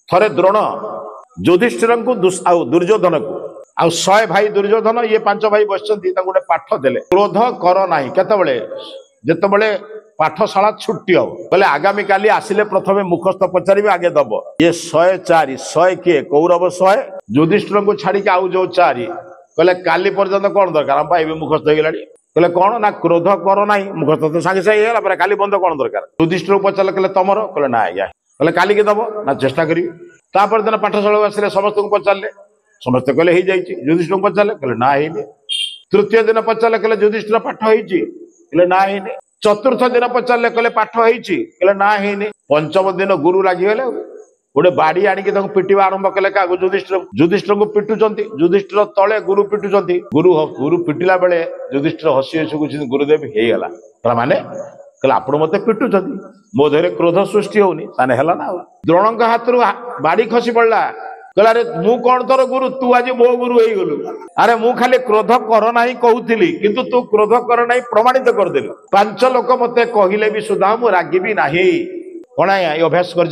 थरे द्रोण युधिष्ठिर को दुर्योधन को आ 100 भाई दुर्योधन ये 5 भाई बसचंती गोटे पाठ देले क्रोध कर नाही केतबेले जेतबेले पाठशाला छुट्टी हो बोले आगामी काली आसिले प्रथमे मुखस्थ पचारिबे आगे दब ये 104 100 किए कौरव 100 युधिष्ठिर को छाड़ी के आउ जो 4 कहले काली पर्यंत कौन दरकार हम भाई मुखस्थ हो गलाडी कहले कौन ना क्रोध कर नाही मुखस्थ तो सांगे सांगे गला पर काली बंद कौन दरकार युधिष्ठिर पचारले कहले तमरो कहले ना आज्ञा कहले काली के दब ना चेष्टा करी तापर दिन पाठशाला आसिले समस्त को पचारले समस्त कहले हो जाइए युधिष्ठिर पचारे कहले ना है तृतीय दिन पचारे कहले युधिष्ठिर पाठ होले ना है चतुर्थ दिन पचारे कहले पाठ होले ना है पंचम दिन गुरु लगिगले गोटे बाड़ी आणिक पिटा आरंभ कले क्या युधिष्ठिर को पिटुंट युधिष्ठिर तले गुरु पिटुंट गुरु पिटिला बेले युधिष्ठिर हसी हसी गुरुदेव होगा माने कहले आपण मत पिटुंट मो देह क्रोध सृष्टि होनी ताने हला ना द्रोण हाथ बाड़ी खसी पड़ला कहला रे मु कौन तोर गुरु तू आज मो गुरु हो गलु अरे मु खाली क्रोध कर ना कहूली किंतु तू क्रोध कर ना प्रमाणित करदेलु 5 लोक मते कहले भी सुधा मु रागिबी नाही कौन अभ्यास कर